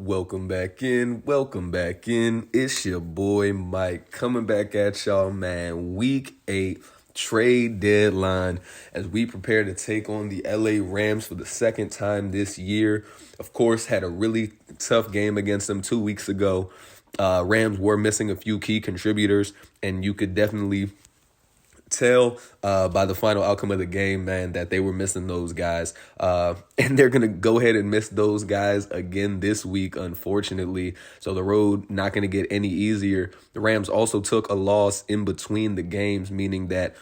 Welcome back in. Welcome back in. It's your boy Mike coming back at y'all, man. Week 8 trade deadline as we prepare to take on the LA Rams for the second time this year. Of course, had a really tough game against them 2 weeks ago. Rams were missing a few key contributors, and you could definitely tell by the final outcome of the game, man, that they were missing those guys. And they're going to go ahead and miss those guys again this week, unfortunately. So the road not going to get any easier. The Rams also took a loss in between the games, meaning that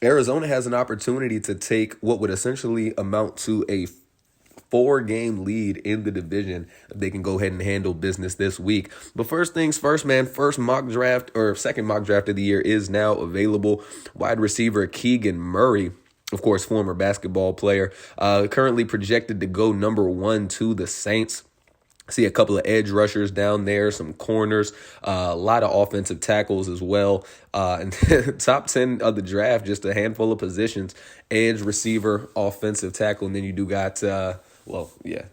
Arizona has an opportunity to take what would essentially amount to a 4-game lead in the division. They can go ahead and handle business this week. But first things first, man, second mock draft of the year is now available. Wide receiver Keegan Murray, of course, former basketball player, currently projected to go number 1 to the Saints. See a couple of edge rushers down there, some corners, a lot of offensive tackles as well. And top 10 of the draft, just a handful of positions: edge, receiver, offensive tackle, and then you do got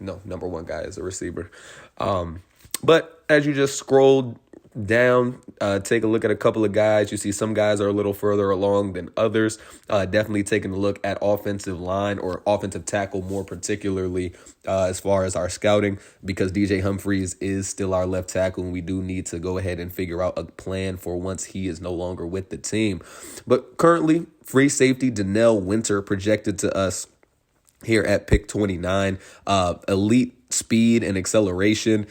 number 1 guy is a receiver. But as you just scrolled down, take a look at a couple of guys. You see some guys are a little further along than others. Definitely taking a look at offensive line or offensive tackle more particularly as far as our scouting, because DJ Humphries is still our left tackle, and we do need to go ahead and figure out a plan for once he is no longer with the team. But currently, free safety Danielle Winter projected to us here at pick 29. Elite speed and acceleration,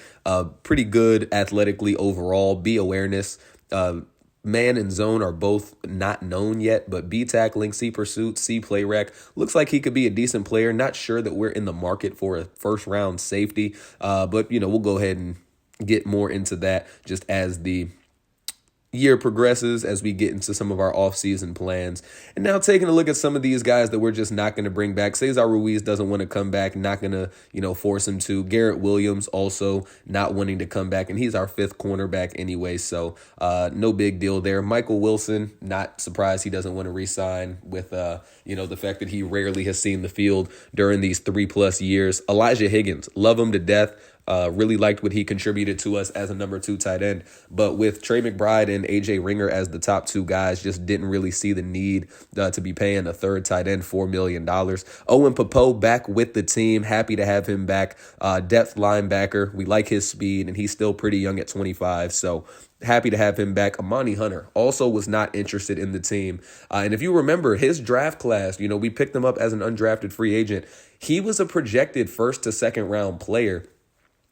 pretty good athletically overall. B awareness, man and zone are both not known yet, but B tackling, C pursuit, C play rec. Looks like he could be a decent player. Not sure that we're in the market for a first round safety, but we'll go ahead and get more into that just as the year progresses, as we get into some of our offseason plans. And now taking a look at some of these guys that we're just not going to bring back. Cesar Ruiz doesn't want to come back, not going to, force him to. Garrett Williams also not wanting to come back, and he's our 5th cornerback anyway, so no big deal there. Michael Wilson, not surprised he doesn't want to re-sign with, the fact that he rarely has seen the field during these 3+ years. Elijah Higgins, love him to death. Really liked what he contributed to us as a number 2 tight end. But with Trey McBride and AJ Ringer as the top 2 guys, just didn't really see the need to be paying a 3rd tight end $4 million. Owen Popo back with the team. Happy to have him back. Depth linebacker. We like his speed, and he's still pretty young at 25. So happy to have him back. Amani Hunter also was not interested in the team. And if you remember his draft class, we picked him up as an undrafted free agent. He was a projected 1st to 2nd round player,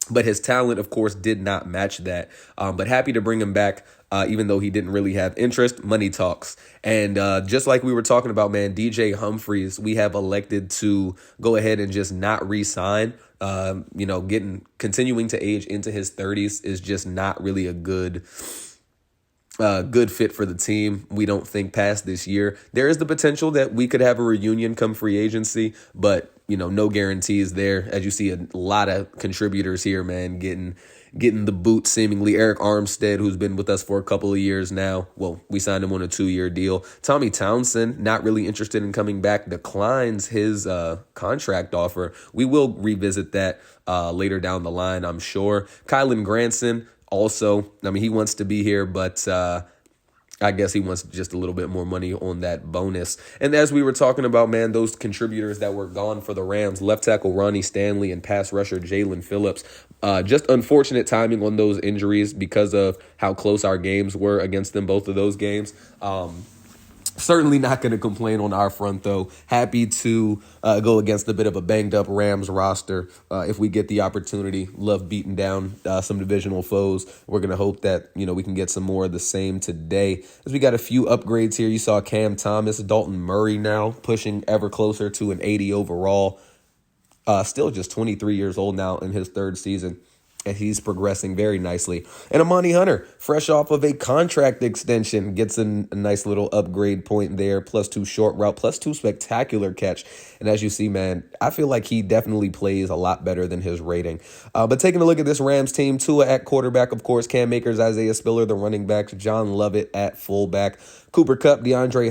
but his talent, of course, did not match that. But happy to bring him back, even though he didn't really have interest. Money talks. And just like we were talking about, man, DJ Humphries, we have elected to go ahead and just not re-sign. Continuing to age into his 30s is just not really a good fit for the team. We don't think past this year. There is the potential that we could have a reunion come free agency, but no guarantees there. As you see, a lot of contributors here, man, getting the boot seemingly. Eric Armstead, who's been with us for a couple of years now. Well, we signed him on a 2-year deal. Tommy Townsend, not really interested in coming back, declines his contract offer. We will revisit that later down the line, I'm sure. Kylan Granson, also, he wants to be here, but I guess he wants just a little bit more money on that bonus. And as we were talking about, man, those contributors that were gone for the Rams, left tackle Ronnie Stanley and pass rusher Jalen Phillips, just unfortunate timing on those injuries because of how close our games were against them, both of those games. Certainly not going to complain on our front, though. Happy to go against a bit of a banged-up Rams roster if we get the opportunity. Love beating down some divisional foes. We're going to hope that, we can get some more of the same today. As we got a few upgrades here. You saw Cam Thomas, Dalton Murray now pushing ever closer to an 80 overall. Still just 23 years old now in his 3rd season. And he's progressing very nicely. And Amani Hunter, fresh off of a contract extension, gets a nice little upgrade point there, +2 short route, +2 spectacular catch. And as you see, man, I feel like he definitely plays a lot better than his rating. But taking a look at this Rams team, Tua at quarterback, of course, Cam Akers, Isaiah Spiller, the running backs, John Lovett at fullback, Cooper Kupp, DeAndre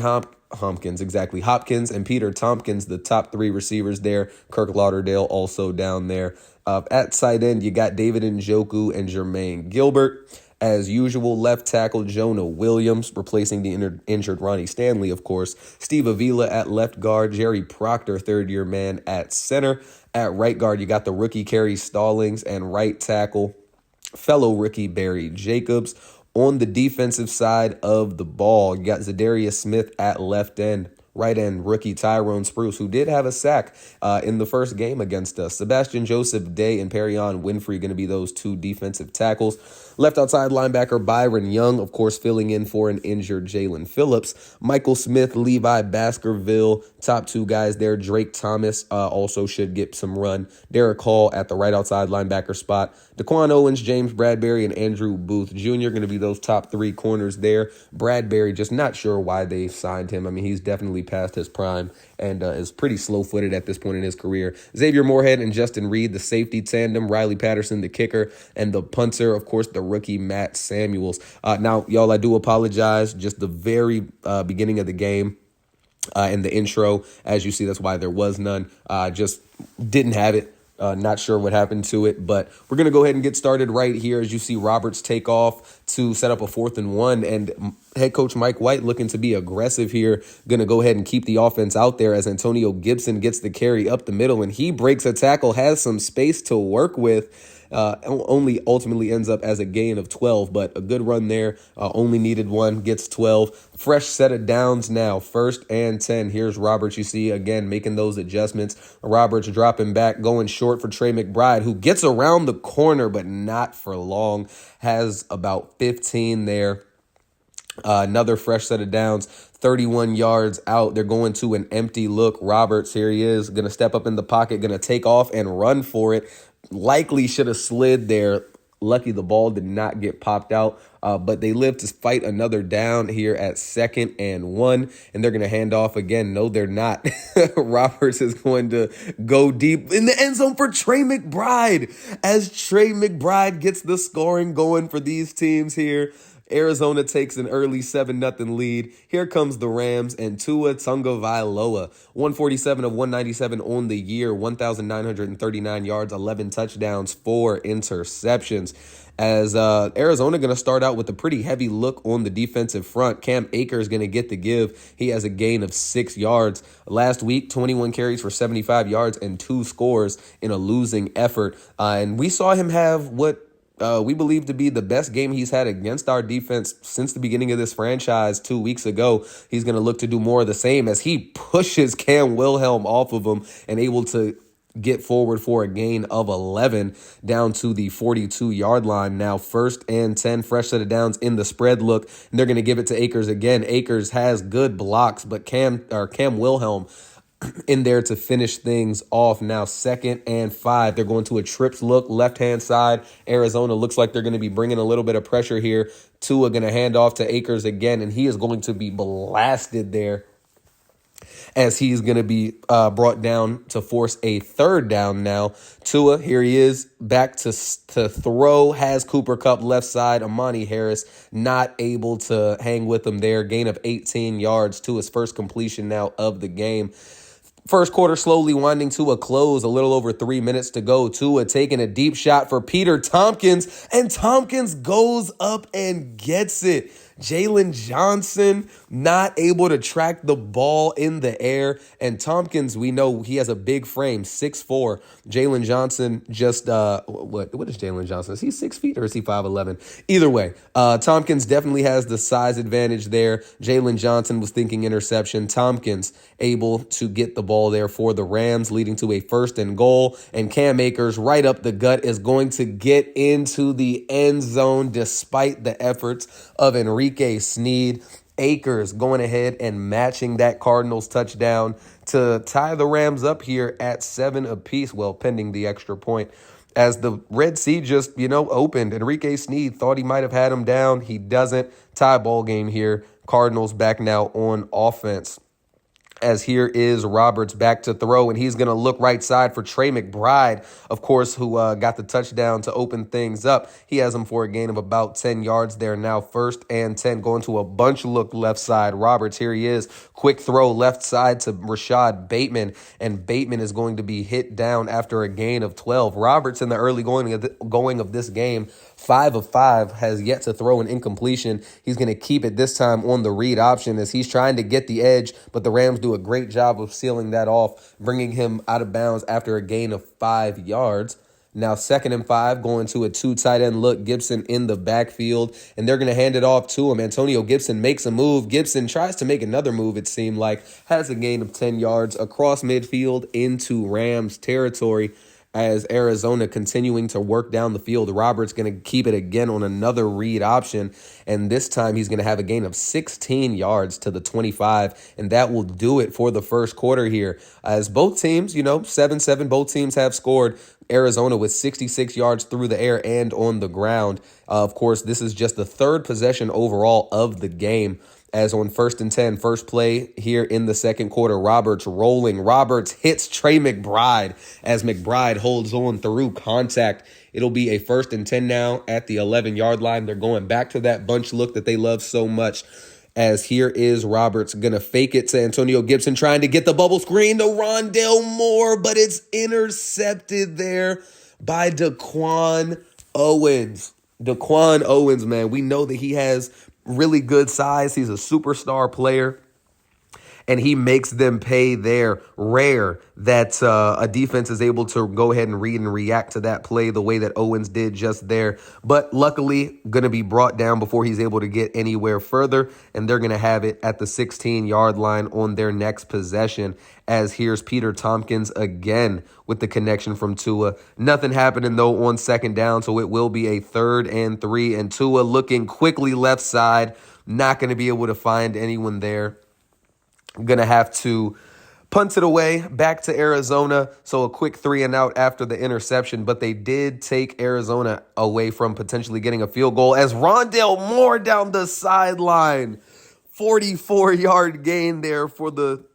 Hopkins and Peter Tompkins, the top three receivers there. Kirk Lauderdale also down there. At tight end, you got David Njoku and Jermaine Gilbert. As usual, left tackle Jonah Williams, replacing the injured Ronnie Stanley, of course. Steve Avila at left guard. Jerry Proctor, third-year man, at center. At right guard, you got the rookie Kerry Stallings, and right tackle, fellow rookie Barry Jacobs. On the defensive side of the ball, you got Zadarius Smith at left end. Right end, rookie Tyrone Spruce, who did have a sack in the first game against us. Sebastian Joseph Day and Perion Winfrey going to be those two defensive tackles. Left outside linebacker Byron Young, of course, filling in for an injured Jalen Phillips. Michael Smith, Levi Baskerville, top two guys there. Drake Thomas also should get some run. Derek Hall at the right outside linebacker spot. Daquan Owens, James Bradbury, and Andrew Booth Jr. going to be those top three corners there. Bradbury, just not sure why they signed him. I mean, he's definitely past his prime and is pretty slow-footed at this point in his career. Xavier Moorhead and Justin Reed, the safety tandem. Riley Patterson, the kicker, and the punter, of course, the rookie Matt Samuels. Now, y'all, I do apologize. Just the very beginning of the game in the intro, as you see, that's why there was none. Just didn't have it. Not sure what happened to it, but we're going to go ahead and get started right here as you see Roberts take off to set up a 4th and 1, and head coach Mike White looking to be aggressive here, going to go ahead and keep the offense out there as Antonio Gibson gets the carry up the middle, and he breaks a tackle, has some space to work with. Only ultimately ends up as a gain of 12, but a good run there. Only needed one, gets 12. Fresh set of downs now, 1st and 10. Here's Roberts, you see, again, making those adjustments. Roberts dropping back, going short for Trey McBride, who gets around the corner, but not for long. Has about 15 there. Another fresh set of downs, 31 yards out. They're going to an empty look. Roberts, here he is, going to step up in the pocket, going to take off and run for it. Likely should have slid there. Lucky the ball did not get popped out, but they live to fight another down here at 2nd and 1, and they're going to hand off again. No, they're not. Roberts is going to go deep in the end zone for Trey McBride as Trey McBride gets the scoring going for these teams here. Arizona takes an early 7-0 lead. Here comes the Rams and Tua Tagovailoa. 147 of 197 on the year, 1,939 yards, 11 touchdowns, 4 interceptions. As Arizona going to start out with a pretty heavy look on the defensive front. Cam Akers going to get the give. He has a gain of 6 yards. Last week, 21 carries for 75 yards and 2 scores in a losing effort. And we saw him have what we believe to be the best game he's had against our defense since the beginning of this franchise 2 weeks ago. He's going to look to do more of the same as he pushes Cam Wilhelm off of him and able to get forward for a gain of 11 down to the 42-yard line. Now 1st and 10, fresh set of downs in the spread look, and they're going to give it to Akers again. Akers has good blocks, but Cam Wilhelm in there to finish things off. Now 2nd and 5. They're going to a trips look, left-hand side. Arizona looks like they're going to be bringing a little bit of pressure here. Tua going to hand off to Akers again, and he is going to be blasted there as he's going to be brought down to force a 3rd down now. Tua, here he is, back to throw, has Cooper Kupp left side. Amani Harris not able to hang with him there. Gain of 18 yards to his first completion now of the game. First quarter slowly winding to a close, a little over 3 minutes to go. Tua taking a deep shot for Peter Tompkins, and Tompkins goes up and gets it. Jalen Johnson not able to track the ball in the air. And Tompkins, we know he has a big frame, 6'4". Jalen Johnson just, what is Jalen Johnson? Is he 6 feet or is he 5'11"? Either way, Tompkins definitely has the size advantage there. Jalen Johnson was thinking interception. Tompkins able to get the ball there for the Rams, leading to a 1st and goal. And Cam Akers right up the gut is going to get into the end zone despite the efforts of Enrique Sneed. Akers going ahead and matching that Cardinals touchdown to tie the Rams up here at 7 apiece, well, pending the extra point. As the Red Sea just, opened, Enrique Sneed thought he might have had him down. He doesn't. Tie ball game here. Cardinals back now on offense. As here is Roberts back to throw, and he's going to look right side for Trey McBride, of course, who got the touchdown to open things up. He has him for a gain of about 10 yards there. Now 1st and 10, going to a bunch look left side. Roberts, here he is. Quick throw left side to Rashad Bateman, and Bateman is going to be hit down after a gain of 12. Roberts in the early going of this game, 5 of 5, has yet to throw an incompletion. He's going to keep it this time on the read option as he's trying to get the edge, but the Rams do a great job of sealing that off, bringing him out of bounds after a gain of 5 yards. Now 2nd and 5, going to a 2 tight end look. Gibson in the backfield, and they're going to hand it off to him. Antonio Gibson makes a move. Gibson tries to make another move, it seemed like. Has a gain of 10 yards across midfield into Rams territory, as Arizona continuing to work down the field. Roberts going to keep it again on another read option, and this time he's going to have a gain of 16 yards to the 25, and that will do it for the first quarter here. As both teams, 7-7, both teams have scored. Arizona with 66 yards through the air and on the ground. Of course, this is just the 3rd possession overall of the game. As on 1st and 10, first play here in the second quarter, Roberts rolling. Roberts hits Trey McBride as McBride holds on through contact. It'll be a 1st and 10 now at the 11-yard line. They're going back to that bunch look that they love so much. As here is Roberts going to fake it to Antonio Gibson, trying to get the bubble screen to Rondale Moore, but it's intercepted there by Daquan Owens. Daquan Owens, man, we know that he has really good size. He's a superstar player, and he makes them pay there. Rare that a defense is able to go ahead and read and react to that play the way that Owens did just there. But luckily, going to be brought down before he's able to get anywhere further, and they're going to have it at the 16-yard line on their next possession. As here's Peter Tompkins again with the connection from Tua. Nothing happening, though, on 2nd down, so it will be a 3rd and 3, and Tua looking quickly left side, not going to be able to find anyone there. Going to have to punt it away back to Arizona. So a quick 3 and out after the interception, but they did take Arizona away from potentially getting a field goal as Rondale Moore down the sideline. 44-yard gain there for the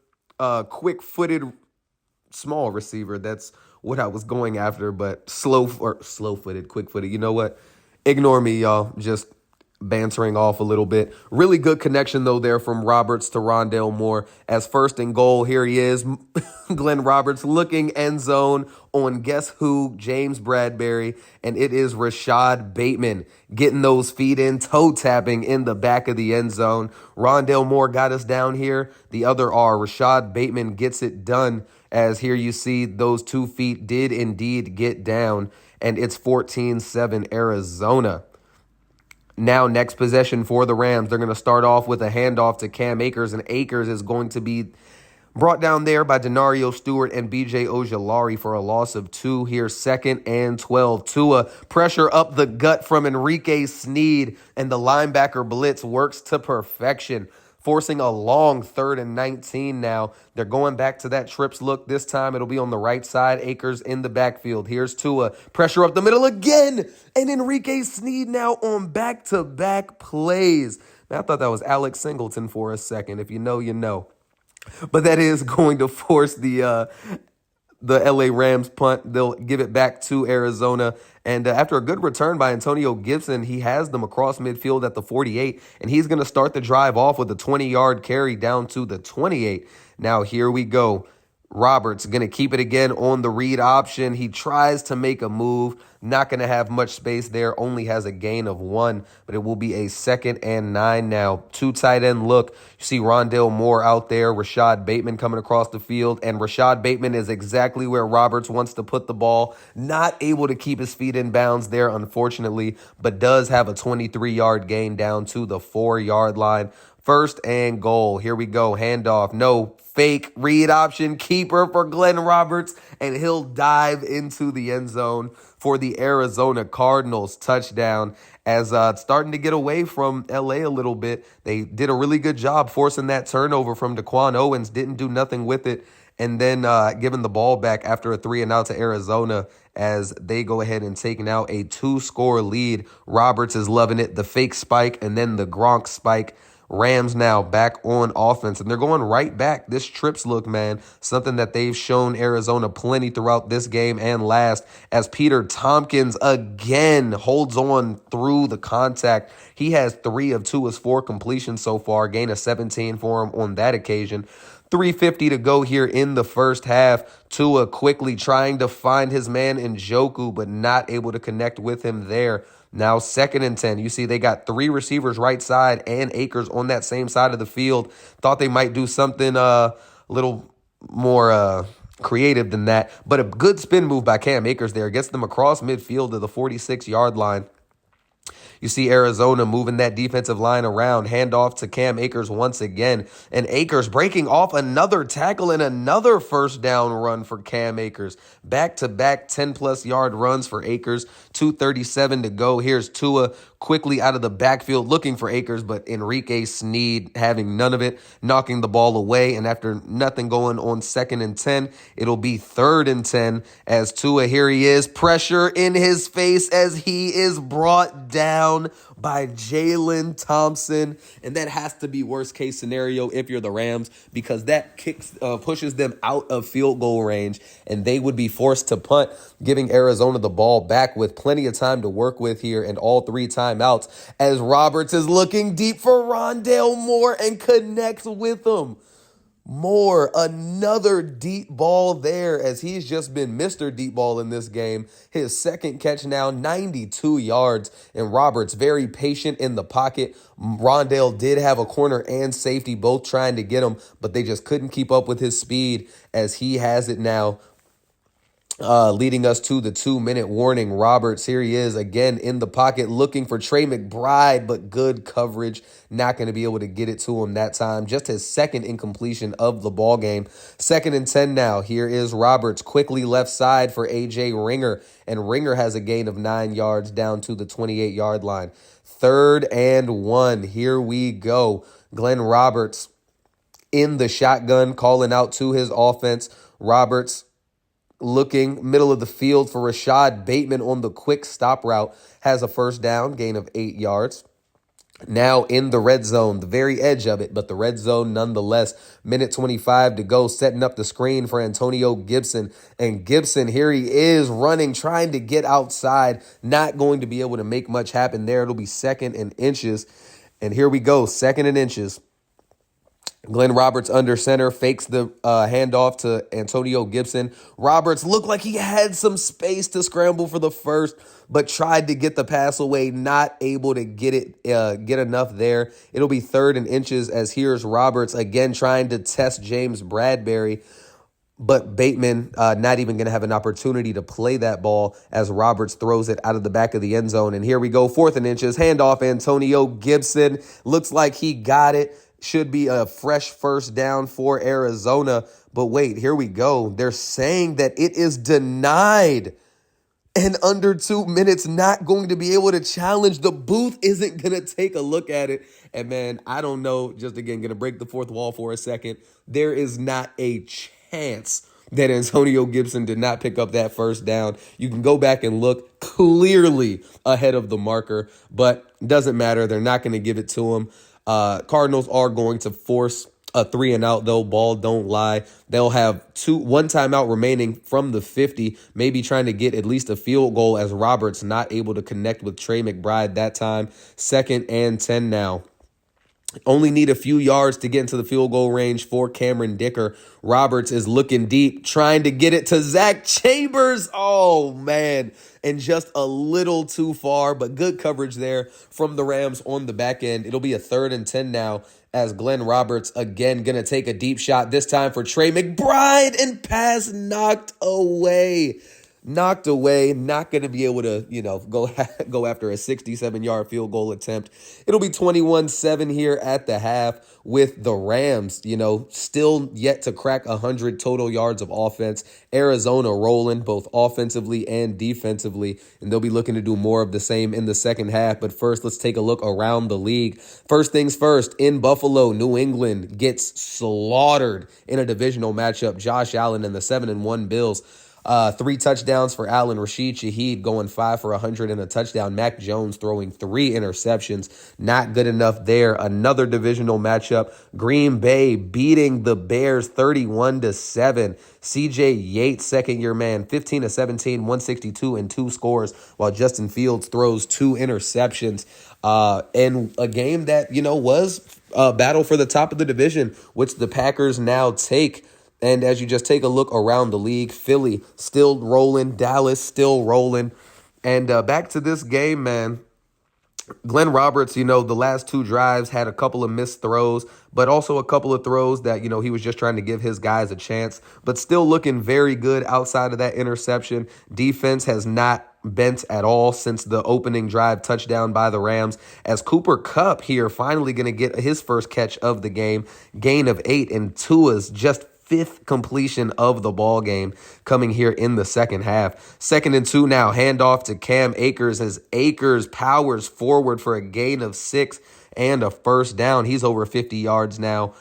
quick-footed small receiver. That's what I was going after, but slow-footed, quick-footed. You know what? Ignore me, y'all. Just bantering off a little bit. Really good connection, though, there from Roberts to Rondale Moore. As 1st and goal, here he is. Glenn Roberts looking end zone on guess who? James Bradbury. And it is Rashad Bateman getting those feet in, toe tapping in the back of the end zone. Rondale Moore got us down here. The other R, Rashad Bateman, gets it done. As here you see those 2 feet did indeed get down. And it's 14-7 Arizona. Now, next possession for the Rams. They're going to start off with a handoff to Cam Akers, and Akers is going to be brought down there by Denario Stewart and B.J. Ojulari for a loss of 2 here, 2nd and 12. Tua, pressure up the gut from Enrique Sneed, and the linebacker blitz works to perfection, forcing a long 3rd and 19 now. They're going back to that trips look. This time it'll be on the right side. Akers in the backfield. Here's Tua. Pressure up the middle again. And Enrique Sneed now on back-to-back plays. Man, I thought that was Alex Singleton for a second. If you know, you know. But that is going to force the LA Rams punt. They'll give it back to Arizona. And after a good return by Antonio Gibson, he has them across midfield at the 48. And he's going to start the drive off with a 20-yard carry down to the 28. Now here we go. Roberts going to keep it again on the read option. He tries to make a move. Not going to have much space there. Only has a gain of 1, but it will be a 2nd and 9 now. 2 tight end look. You see Rondale Moore out there. Rashad Bateman coming across the field. And Rashad Bateman is exactly where Roberts wants to put the ball. Not able to keep his feet in bounds there, unfortunately, but does have a 23-yard gain down to the 4-yard line. 1st and goal. Here we go. Handoff. No. Fake read option keeper for Glenn Roberts, and he'll dive into the end zone for the Arizona Cardinals touchdown. As starting to get away from LA a little bit. They did a really good job forcing that turnover from Daquan Owens, didn't do nothing with it, and then giving the ball back after a 3 and out to Arizona as they go ahead and take now a 2-score lead. Roberts is loving it, the fake spike and then the Gronk spike. Rams now back on offense, and they're going right back. This trips look, man, something that they've shown Arizona plenty throughout this game and last, as Peter Tompkins again holds on through the contact. He has 3 of Tua's 4 completions so far, gain of 17 for him on that occasion. 3:50 to go here in the first half. Tua quickly trying to find his man in Njoku, but not able to connect with him there. Now 2nd and 10. You see they got 3 receivers right side and Akers on that same side of the field. Thought they might do something a little more creative than that. But a good spin move by Cam Akers there. Gets them across midfield to the 46-yard line. You see Arizona moving that defensive line around. Handoff to Cam Akers once again. And Akers breaking off another tackle and another first down run for Cam Akers. Back-to-back 10-plus yard runs for Akers. 2:37 to go. Here's Tua quickly out of the backfield looking for Akers, but Enrique Sneed having none of it, knocking the ball away. And after nothing going on 2nd and 10, it'll be 3rd and 10 as Tua, here he is, pressure in his face as he is brought down by Jalen Thompson. And that has to be worst case scenario if you're the Rams, because that pushes them out of field goal range and they would be forced to punt, giving Arizona the ball back with plenty of time to work with here and all 3 timeouts, as Roberts is looking deep for Rondale Moore and connects with him. Moore, another deep ball there, as he's just been Mr. Deep Ball in this game. His 2nd catch now, 92 yards, and Roberts very patient in the pocket. Rondale did have a corner and safety both trying to get him, but they just couldn't keep up with his speed, as he has it now. Leading us to the 2-minute warning. Roberts, here he is again in the pocket looking for Trey McBride, but good coverage. Not going to be able to get it to him that time. Just his 2nd incompletion of the ball game. 2nd and 10 now. Here is Roberts quickly left side for A.J. Ringer, and Ringer has a gain of 9 yards down to the 28-yard line. 3rd and 1. Here we go. Glenn Roberts in the shotgun, calling out to his offense. Roberts looking middle of the field for Rashad Bateman on the quick stop route. Has a first down, gain of 8 yards. Now in the red zone, the very edge of it, but the red zone nonetheless. Minute 25 to go, setting up the screen for Antonio Gibson. And Gibson, here he is running, trying to get outside. Not going to be able to make much happen there. It'll be 2nd and inches. And here we go, 2nd and inches. Glenn Roberts under center, fakes the handoff to Antonio Gibson. Roberts looked like he had some space to scramble for the first, but tried to get the pass away, not able to get enough there. It'll be 3rd and inches, as here's Roberts again trying to test James Bradbury, but Bateman not even going to have an opportunity to play that ball, as Roberts throws it out of the back of the end zone. And here we go, 4th and inches, handoff Antonio Gibson. Looks like he got it. Should be a fresh first down for Arizona. But wait, here we go. They're saying that it is denied. And under 2 minutes, not going to be able to challenge. The booth isn't going to take a look at it. And man, I don't know, just again, going to break the 4th wall for a second. There is not a chance that Antonio Gibson did not pick up that first down. You can go back and look, clearly ahead of the marker, but doesn't matter. They're not going to give it to him. Cardinals are going to force a 3-and-out, though. Ball don't lie. They'll have one timeout remaining from the 50, maybe trying to get at least a field goal, as Roberts not able to connect with Trey McBride that time. 2nd and 10 now. Only need a few yards to get into the field goal range for Cameron Dicker. Roberts is looking deep, trying to get it to Zach Chambers. Oh, man. And just a little too far, but good coverage there from the Rams on the back end. It'll be a 3rd and 10 now, as Glenn Roberts again going to take a deep shot, this time for Trey McBride, and pass knocked away. Not going to be able to, go after a 67-yard field goal attempt. It'll be 21-7 here at the half, with the Rams, still yet to crack 100 total yards of offense. Arizona rolling both offensively and defensively, and they'll be looking to do more of the same in the second half. But first, let's take a look around the league. First things first, in Buffalo, New England gets slaughtered in a divisional matchup. Josh Allen and the 7-1 Bills. Three touchdowns for Allen. Rashid Shaheed going 5 for 100 and a touchdown. Mac Jones throwing 3 interceptions. Not good enough there. Another divisional matchup. Green Bay beating the Bears 31-7. CJ Yates, second-year man, 15 of 17, 162 and 2 scores, while Justin Fields throws 2 interceptions. In a game that, was a battle for the top of the division, which the Packers now take. And as you just take a look around the league, Philly still rolling, Dallas still rolling. And back to this game, man. Glenn Roberts, the last 2 drives had a couple of missed throws, but also a couple of throws that, he was just trying to give his guys a chance, but still looking very good outside of that interception. Defense has not bent at all since the opening drive touchdown by the Rams, as Cooper Kupp here finally going to get his first catch of the game, gain of 8, and Tua's just 5th completion of the ball game coming here in the second half. 2nd and 2 now, handoff to Cam Akers as Akers powers forward for a gain of 6 and a first down. He's over 50 yards now.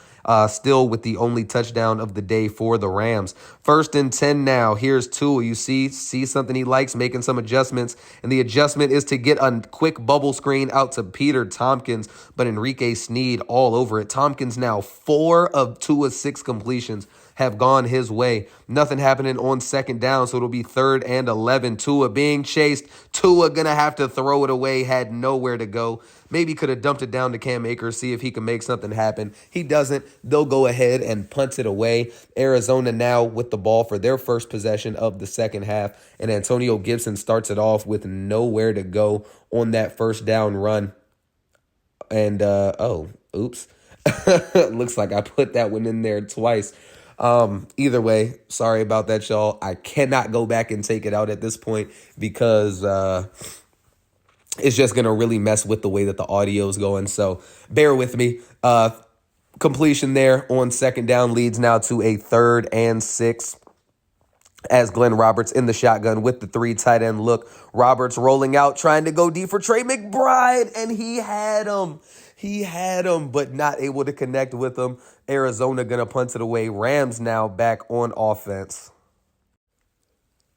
Still with the only touchdown of the day for the Rams. 1st and 10 now. Here's Tua. You see something he likes, making some adjustments. And the adjustment is to get a quick bubble screen out to Peter Tompkins, but Enrique Sneed all over it. Tompkins now 4 of Tua's 6 completions have gone his way. Nothing happening on 2nd down, so it'll be 3rd and 11. Tua being chased. Tua gonna have to throw it away, had nowhere to go. Maybe could have dumped it down to Cam Akers, see if he can make something happen. He doesn't. They'll go ahead and punt it away. Arizona now with the ball for their first possession of the second half, and Antonio Gibson starts it off with nowhere to go on that first down run. And, oops. Looks like I put that one in there twice. Either way, sorry about that, y'all. I cannot go back and take it out at this point because it's just going to really mess with the way that the audio is going. So bear with me. Completion there on 2nd down leads now to a 3rd and 6. As Glenn Roberts in the shotgun with the 3 tight end look. Roberts rolling out, trying to go deep for Trey McBride, and he had him. He had him, but not able to connect with him. Arizona going to punt it away. Rams now back on offense.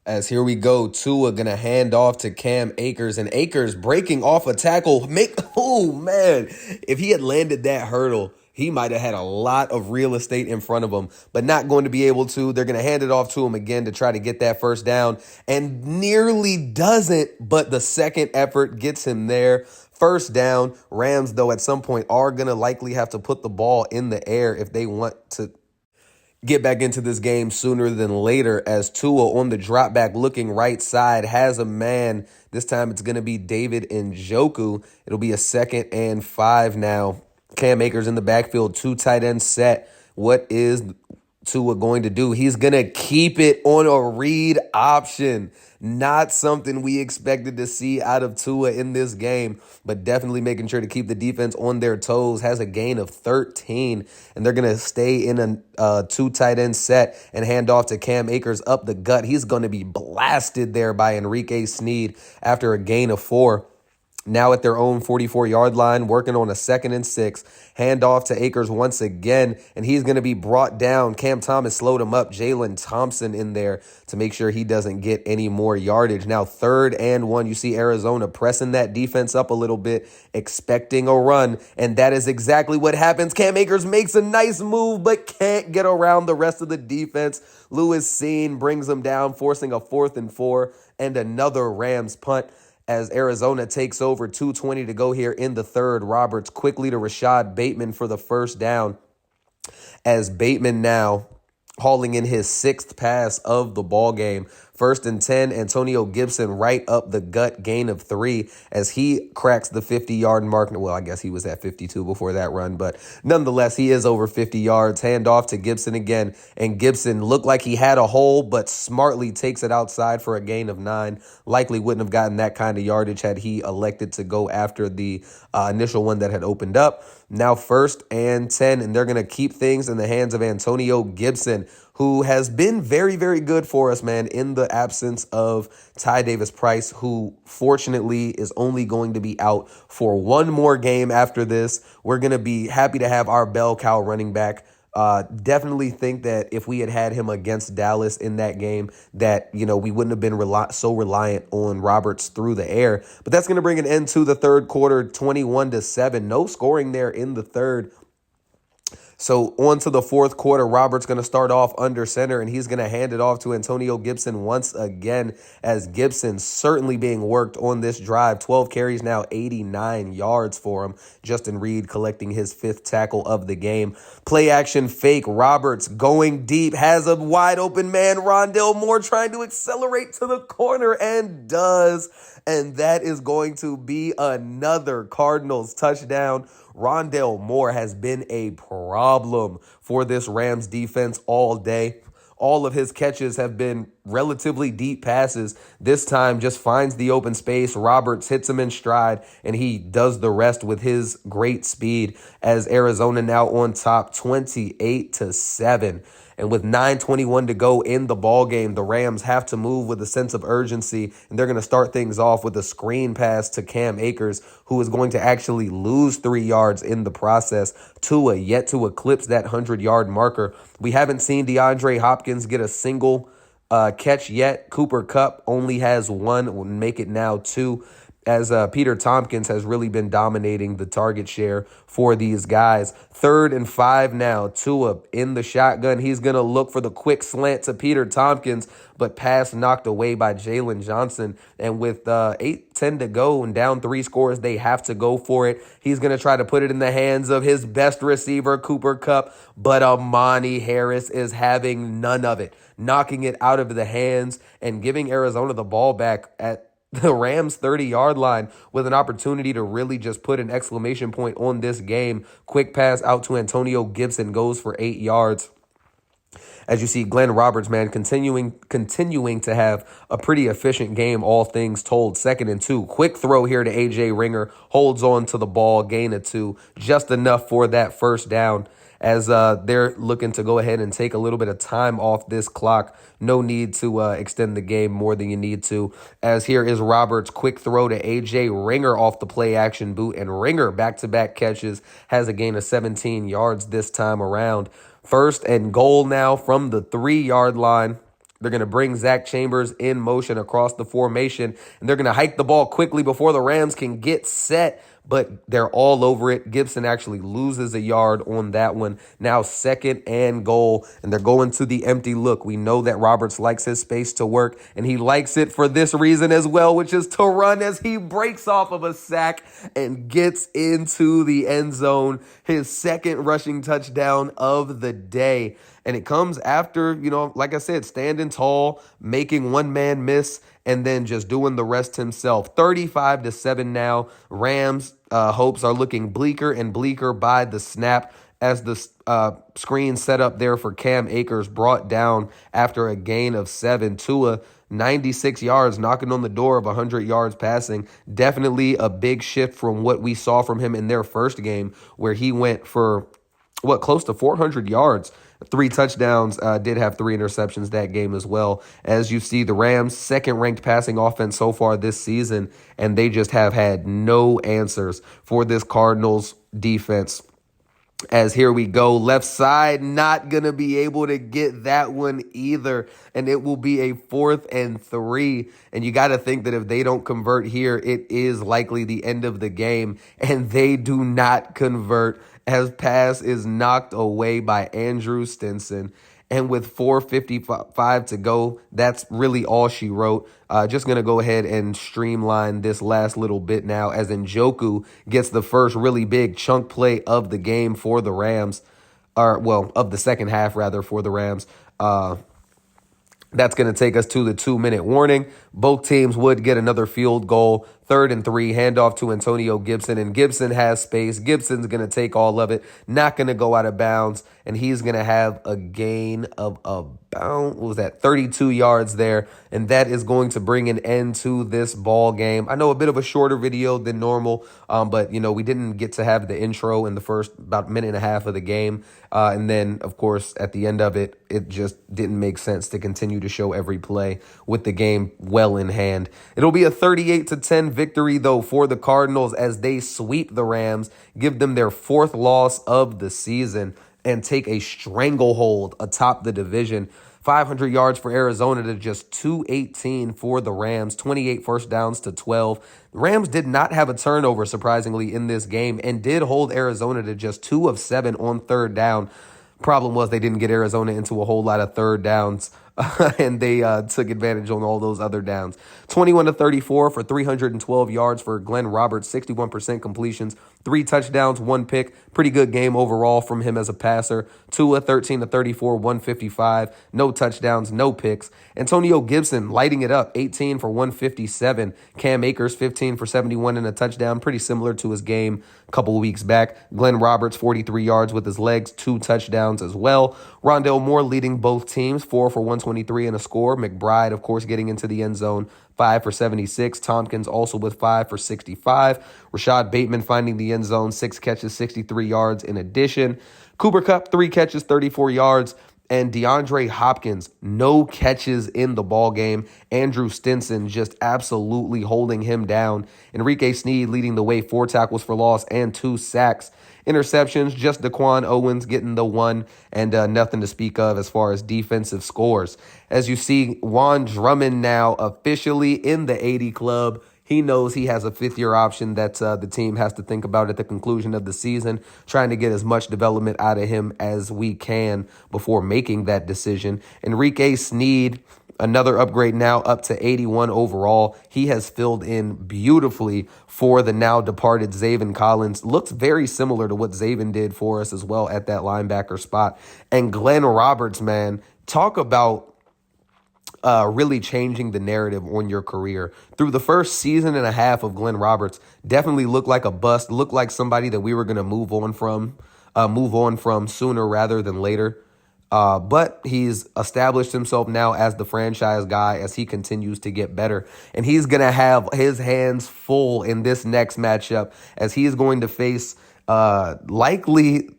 As here we go, Tua going to hand off to Cam Akers, and Akers breaking off a tackle. Oh, man, if he had landed that hurdle, he might have had a lot of real estate in front of him, but not going to be able to. They're going to hand it off to him again to try to get that first down, and nearly doesn't, but the second effort gets him there. First down. Rams, though, at some point are going to likely have to put the ball in the air if they want to get back into this game sooner than later, as Tua on the drop back looking right side has a man. This time it's going to be David Njoku. It'll be a 2nd and 5 now. Cam Akers in the backfield, 2 tight ends set. What is Tua going to do? He's going to keep it on a read option. Not something we expected to see out of Tua in this game, but definitely making sure to keep the defense on their toes. Has a gain of 13, and they're going to stay in a 2 tight end set and hand off to Cam Akers up the gut. He's going to be blasted there by Enrique Sneed after a gain of 4. Now at their own 44-yard line, working on a 2nd and 6. Handoff to Akers once again, and he's going to be brought down. Cam Thomas slowed him up. Jalen Thompson in there to make sure he doesn't get any more yardage. Now 3rd and 1. You see Arizona pressing that defense up a little bit, expecting a run, and that is exactly what happens. Cam Akers makes a nice move, but can't get around the rest of the defense. Lewis Seen brings him down, forcing a 4th and 4 and another Rams punt. As Arizona takes over, 2:20 to go here in the 3rd. Roberts quickly to Rashad Bateman for the first down. As Bateman now hauling in his 6th pass of the ball game. 1st and 10, Antonio Gibson right up the gut, gain of 3 as he cracks the 50-yard mark. Well, I guess he was at 52 before that run, but nonetheless, he is over 50 yards. Hand off to Gibson again, and Gibson looked like he had a hole, but smartly takes it outside for a gain of 9. Likely wouldn't have gotten that kind of yardage had he elected to go after the initial one that had opened up. Now 1st and 10, and they're going to keep things in the hands of Antonio Gibson, who has been very, very good for us, man, in the absence of Ty Davis-Price, who fortunately is only going to be out for one more game after this. We're going to be happy to have our bell cow running back Definitely think that if we had him against Dallas in that game, that, we wouldn't have been so reliant on Roberts through the air. But that's going to bring an end to the third quarter, 21-7. No scoring there in the third. So on to the fourth quarter, Roberts going to start off under center, and he's going to hand it off to Antonio Gibson once again, as Gibson certainly being worked on this drive. 12 carries now, 89 yards for him. Justin Reed collecting his fifth tackle of the game. Play action fake. Roberts going deep, has a wide open man, Rondale Moore, trying to accelerate to the corner, and does. And that is going to be another Cardinals touchdown. Rondale Moore has been a problem for this Rams defense all day. All of his catches have been relatively deep passes. This time just finds the open space. Roberts hits him in stride, and he does the rest with his great speed, as Arizona now on top 28-7. And with 9:21 to go in the ball game, the Rams have to move with a sense of urgency, and they're going to start things off with a screen pass to Cam Akers, who is going to actually lose 3 yards in the process. Tua yet to eclipse that 100-yard marker. We haven't seen DeAndre Hopkins get a single catch yet. Cooper Kupp only has one, will make it now two, as Peter Tompkins has really been dominating the target share for these guys. 3rd and 5 now. Tua in the shotgun. He's going to look for the quick slant to Peter Tompkins, but pass knocked away by Jalen Johnson. And with 8:10 to go and down 3 scores, they have to go for it. He's going to try to put it in the hands of his best receiver, Cooper Kupp, but Amani Harris is having none of it, knocking it out of the hands and giving Arizona the ball back at the Rams' 30-yard line with an opportunity to really just put an exclamation point on this game. Quick pass out to Antonio Gibson, goes for 8 yards. As you see, Glenn Roberts, man, continuing to have a pretty efficient game, all things told. 2nd and 2. Quick throw here to A.J. Ringer. Holds on to the ball, gain of 2. Just enough for that first down, as they're looking to go ahead and take a little bit of time off this clock. No need to extend the game more than you need to, as here is Roberts' quick throw to A.J. Ringer off the play-action boot, and Ringer, back-to-back catches, has a gain of 17 yards this time around. 1st and goal now from the 3-yard line. They're going to bring Zach Chambers in motion across the formation, and they're going to hike the ball quickly before the Rams can get set, but they're all over it. Gibson actually loses a yard on that one. Now 2nd and goal, and they're going to the empty look. We know that Roberts likes his space to work, and he likes it for this reason as well, which is to run, as he breaks off of a sack and gets into the end zone. His 2nd rushing touchdown of the day. And it comes after, like I said, standing tall, making one man miss, and then just doing the rest himself. 35-7 now. Rams' hopes are looking bleaker and bleaker by the snap, as the screen set up there for Cam Akers brought down after a gain of 7. Tua, 96 yards, knocking on the door of 100 yards passing. Definitely a big shift from what we saw from him in their first game, where he went for, close to 400 yards. 3 touchdowns, did have 3 interceptions that game as well. As you see, the Rams' 2nd-ranked passing offense so far this season, and they just have had no answers for this Cardinals defense. As here we go, left side, not going to be able to get that one either, and it will be a 4th and 3. And you got to think that if they don't convert here, it is likely the end of the game, and they do not convert, as pass is knocked away by Andrew Stinson. And with 4:55 to go, that's really all she wrote. Just going to go ahead and streamline this last little bit now, as Njoku gets the first really big chunk play of the game for the Rams, of the second half, rather, for the Rams. That's going to take us to the 2-minute warning. Both teams would get another field goal. 3rd and 3, handoff to Antonio Gibson, and Gibson has space. Gibson's going to take all of it, not going to go out of bounds, and he's going to have a gain of about, 32 yards there, and that is going to bring an end to this ball game. I know a bit of a shorter video than normal, but, we didn't get to have the intro in the first about minute and a half of the game, and then, of course, at the end of it, it just didn't make sense to continue to show every play with the game well in hand. It'll be a 38-10 victory, though, for the Cardinals, as they sweep the Rams, give them their 4th loss of the season. and take a stranglehold atop the division. 500 yards for Arizona to just 218 for the Rams, 28 first downs to 12. The Rams did not have a turnover, surprisingly, in this game and did hold Arizona to just 2 of 7 on third down. Problem was they didn't get Arizona into a whole lot of third downs, and they took advantage on all those other downs. 21-34 for 312 yards for Glenn Roberts, 61% completions, 3 touchdowns, 1 pick. Pretty good game overall from him as a passer. Tua, 13-34, 155, no touchdowns, no picks. Antonio Gibson lighting it up, 18 for 157. Cam Akers, 15 for 71 and a touchdown, pretty similar to his game a couple of weeks back. Glenn Roberts, 43 yards with his legs, 2 touchdowns as well. Rondale Moore leading both teams, 4 for 123 and a score. McBride, of course, getting into the end zone, 5 for 76. Tompkins also with 5 for 65. Rashad Bateman finding the end zone, 6 catches, 63 yards in addition. Cooper Kupp, 3 catches, 34 yards. And DeAndre Hopkins, no catches in the ball game. Andrew Stinson just absolutely holding him down. Enrique Sneed leading the way, 4 tackles for loss and 2 sacks. Interceptions, just Daquan Owens getting the 1 and nothing to speak of as far as defensive scores. As you see, Juan Drummond now officially in the 80 club. He knows he has a 5th-year option that the team has to think about at the conclusion of the season, trying to get as much development out of him as we can before making that decision. Enrique Sneed, another upgrade now up to 81 overall. He has filled in beautifully for the now departed Zaven Collins. Looks very similar to what Zaven did for us as well at that linebacker spot. And Glenn Roberts, man, talk about really changing the narrative on your career. Through the first season and a half of Glenn Roberts, definitely looked like a bust, looked like somebody that we were going to move on from sooner rather than later. But he's established himself now as the franchise guy as he continues to get better. And he's going to have his hands full in this next matchup as he is going to face not likely,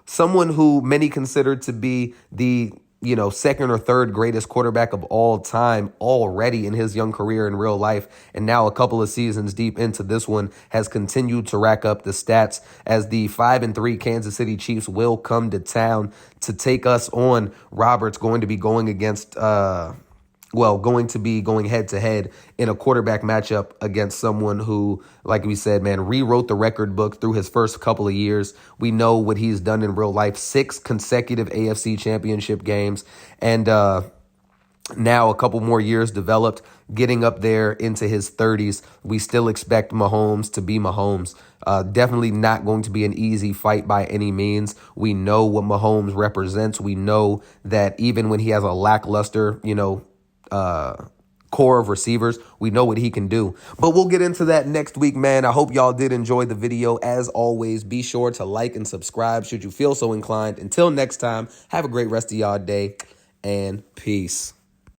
someone who many consider to be the second or third greatest quarterback of all time already in his young career in real life. And now a couple of seasons deep into this one has continued to rack up the stats as the 5-3 Kansas City Chiefs will come to town to take us on. Roberts going to be going against, going head to head in a quarterback matchup against someone who, like we said, man, rewrote the record book through his first couple of years. We know what he's done in real life, 6 consecutive AFC championship games, and now a couple more years developed, getting up there into his 30s. We still expect Mahomes to be Mahomes. Definitely not going to be an easy fight by any means. We know what Mahomes represents. We know that even when he has a lackluster, core of receivers, we know what he can do. But we'll get into that next week, man. I hope y'all did enjoy the video. As always, be sure to like and subscribe should you feel so inclined. Until next time, have a great rest of y'all day, and peace.